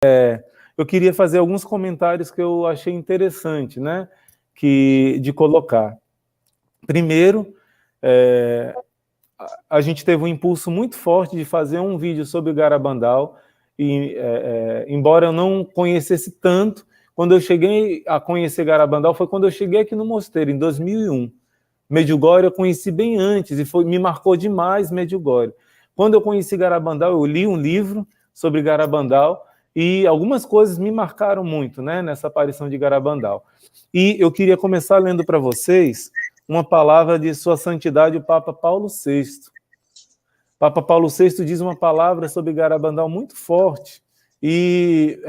Eu queria fazer alguns comentários que eu achei interessante, né, de colocar. Primeiro, a gente teve um impulso muito forte de fazer um vídeo sobre o Garabandal, e embora eu não conhecesse tanto, quando eu cheguei a conhecer Garabandal foi quando eu cheguei aqui no Mosteiro, em 2001. Medjugorje eu conheci bem antes, e me marcou demais Medjugorje. Quando eu conheci Garabandal, eu li um livro sobre Garabandal, e algumas coisas me marcaram muito, né, nessa aparição de Garabandal. E eu queria começar lendo para vocês uma palavra de Sua Santidade, o Papa Paulo VI. Papa Paulo VI diz uma palavra sobre Garabandal muito forte, e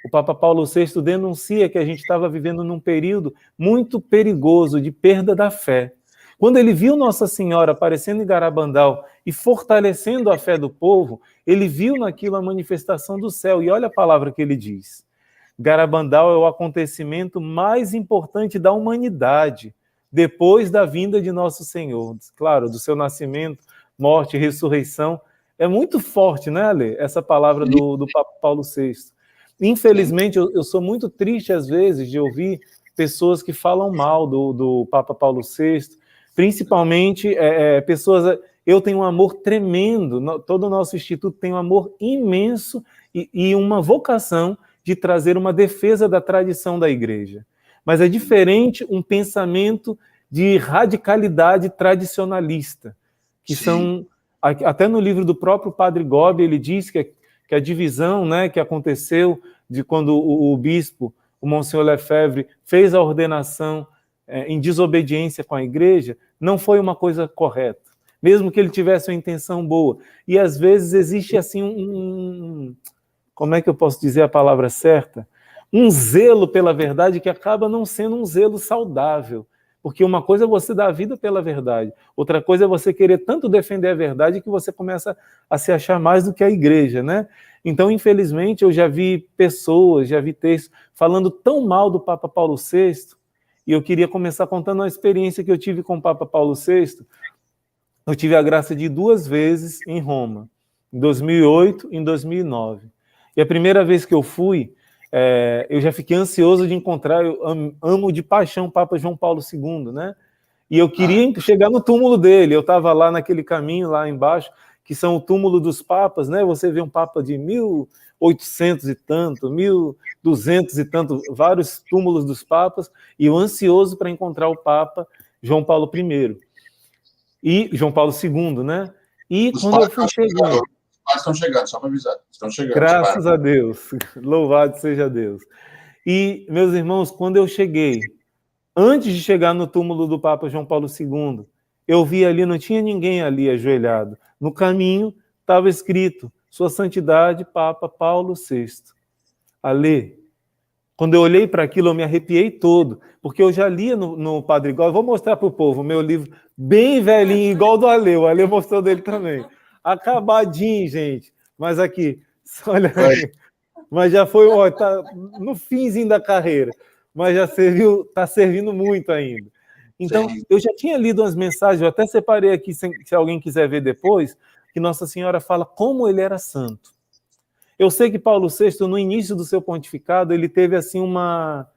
o Papa Paulo VI denuncia que a gente estava vivendo num período muito perigoso de perda da fé. Quando ele viu Nossa Senhora aparecendo em Garabandal e fortalecendo a fé do povo, ele viu naquilo a manifestação do céu, e olha a palavra que ele diz: Garabandal é o acontecimento mais importante da humanidade, depois da vinda de Nosso Senhor. Claro, do seu nascimento, morte e ressurreição. É muito forte, né, Ale? Essa palavra do Papa Paulo VI. Infelizmente, eu sou muito triste, às vezes, de ouvir pessoas que falam mal do Papa Paulo VI, principalmente pessoas... Eu tenho um amor tremendo, todo o nosso instituto tem um amor imenso e uma vocação de trazer uma defesa da tradição da igreja. Mas é diferente um pensamento de radicalidade tradicionalista, que são... Até no livro do próprio Padre Gobi, ele diz que a divisão, né, que aconteceu de quando o bispo, o Monsenhor Lefebvre, fez a ordenação em desobediência com a igreja, não foi uma coisa correta, mesmo que ele tivesse uma intenção boa. E às vezes existe assim como é que eu posso dizer a palavra certa? Um zelo pela verdade que acaba não sendo um zelo saudável. Porque uma coisa é você dar a vida pela verdade, outra coisa é você querer tanto defender a verdade que você começa a se achar mais do que a igreja, né? Então, infelizmente, eu já vi pessoas, já vi textos falando tão mal do Papa Paulo VI, e eu queria começar contando uma experiência que eu tive com o Papa Paulo VI. Eu tive a graça de ir 2 vezes em Roma, em 2008 e em 2009. E a primeira vez que eu fui, eu já fiquei ansioso de encontrar, eu amo de paixão o Papa João Paulo II, né? E eu queria chegar no túmulo dele. Eu estava lá naquele caminho, lá embaixo, que são o túmulo dos papas, né? Você vê um papa de 1800 e tanto, 1200 e tanto, vários túmulos dos papas, e eu ansioso para encontrar o Papa João Paulo I. E João Paulo II, né? E quando eu fui chegando... Estão chegando, só para avisar. Estão chegando. Graças a Deus. Louvado seja Deus. E, meus irmãos, quando eu cheguei, antes de chegar no túmulo do Papa João Paulo II, eu vi ali, não tinha ninguém ali ajoelhado. No caminho estava escrito: Sua Santidade, Papa Paulo VI. Ale, quando eu olhei para aquilo, eu me arrepiei todo, porque eu já lia no Padre Gobi. Vou mostrar para o povo o meu livro bem velhinho, igual do Ale. O Ale mostrou dele também. Acabadinho, gente. Mas aqui, olha aí. Mas já foi, ó, tá no finzinho da carreira. Mas já serviu, está servindo muito ainda. Então, eu já tinha lido umas mensagens, eu até separei aqui, se alguém quiser ver depois, que Nossa Senhora fala como ele era santo. Eu sei que Paulo VI, no início do seu pontificado, ele teve assim uma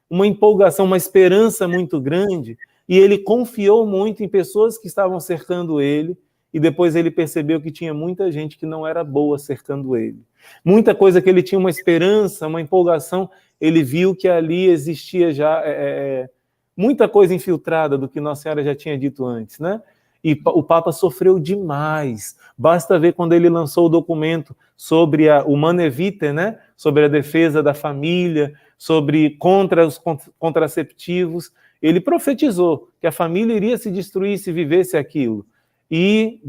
empolgação, uma esperança muito grande, e ele confiou muito em pessoas que estavam cercando ele, e depois ele percebeu que tinha muita gente que não era boa cercando ele. Muita coisa que ele tinha uma esperança, uma empolgação, ele viu que ali existia já muita coisa infiltrada do que Nossa Senhora já tinha dito antes, né? E o Papa sofreu demais. Basta ver quando ele lançou o documento sobre o Humanae Vitae, né? Sobre a defesa da família, contra os contraceptivos. Ele profetizou que a família iria se destruir se vivesse aquilo. E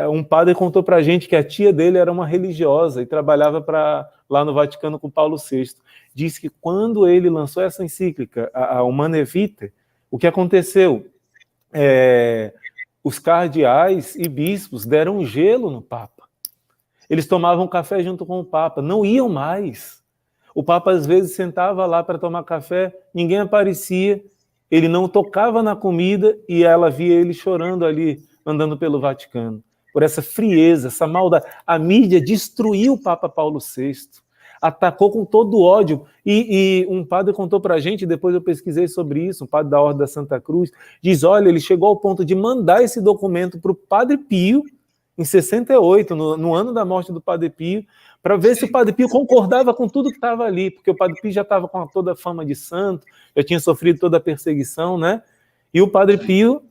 um padre contou para a gente que a tia dele era uma religiosa e trabalhava lá no Vaticano com Paulo VI. Diz que quando ele lançou essa encíclica, a Humanae Vitae, o que aconteceu? Os cardeais e bispos deram gelo no Papa. Eles tomavam café junto com o Papa, não iam mais. O Papa às vezes sentava lá para tomar café, ninguém aparecia, ele não tocava na comida e ela via ele chorando ali, andando pelo Vaticano. por essa frieza, essa maldade. A mídia destruiu o Papa Paulo VI, atacou com todo o ódio. E um padre contou para a gente, depois eu pesquisei sobre isso, um padre da Ordem da Santa Cruz, diz, olha, ele chegou ao ponto de mandar esse documento para o Padre Pio, em 68, no ano da morte do Padre Pio, para ver se o Padre Pio concordava com tudo que estava ali, porque o Padre Pio já estava com toda a fama de santo, já tinha sofrido toda a perseguição, né? E o Padre Pio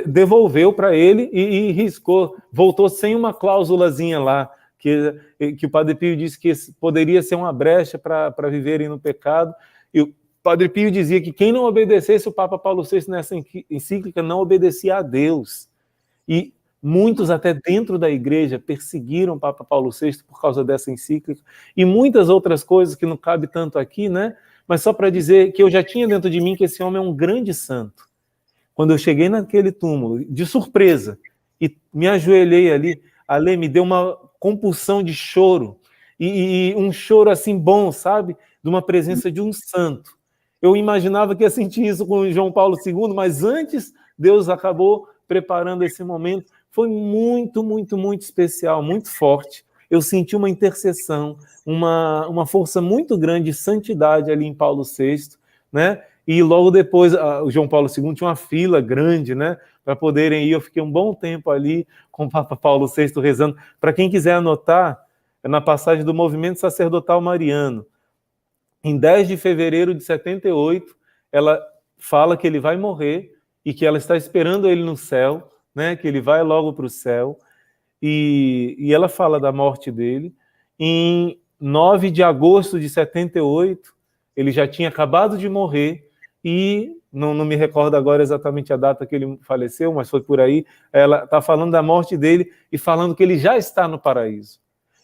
devolveu para ele e riscou, voltou sem uma cláusulazinha lá, que o Padre Pio disse que poderia ser uma brecha para viverem no pecado, e o Padre Pio dizia que quem não obedecesse o Papa Paulo VI nessa encíclica não obedecia a Deus. E muitos até dentro da igreja perseguiram o Papa Paulo VI por causa dessa encíclica, e muitas outras coisas que não cabe tanto aqui, né? Mas só para dizer que eu já tinha dentro de mim que esse homem é um grande santo. Quando eu cheguei naquele túmulo, de surpresa, e me ajoelhei ali, a Lê me deu uma compulsão de choro, e um choro assim bom, sabe? De uma presença de um santo. Eu imaginava que ia sentir isso com João Paulo II, mas antes Deus acabou preparando esse momento. Foi muito, muito, muito especial, muito forte. Eu senti uma intercessão, uma força muito grande de santidade ali em Paulo VI, né? E logo depois, o João Paulo II tinha uma fila grande, né? Para poderem ir. Eu fiquei um bom tempo ali com o Papa Paulo VI rezando. Para quem quiser anotar, é na passagem do Movimento Sacerdotal Mariano. Em 10 de fevereiro de 78, ela fala que ele vai morrer e que ela está esperando ele no céu, né? Que ele vai logo para o céu. E ela fala da morte dele. Em 9 de agosto de 78, ele já tinha acabado de morrer, e não me recordo agora exatamente a data que ele faleceu, mas foi por aí. Ela está falando da morte dele e falando que ele já está no paraíso.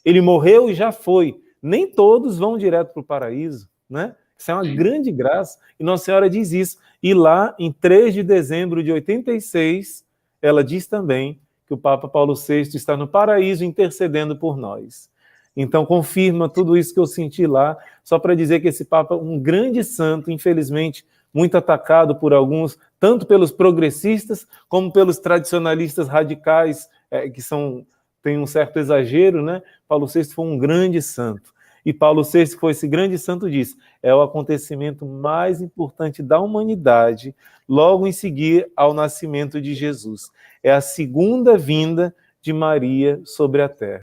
Ele morreu e já foi. Nem todos vão direto para o paraíso, né? Isso é uma grande graça, e Nossa Senhora diz isso. E lá, em 3 de dezembro de 86, ela diz também que o Papa Paulo VI está no paraíso intercedendo por nós. Então, confirma tudo isso que eu senti lá, só para dizer que esse Papa, um grande santo, infelizmente, muito atacado por alguns, tanto pelos progressistas, como pelos tradicionalistas radicais, que têm um certo exagero, né? Paulo VI foi um grande santo. E Paulo VI, que foi esse grande santo, diz, é o acontecimento mais importante da humanidade, logo em seguida ao nascimento de Jesus. É a segunda vinda de Maria sobre a terra.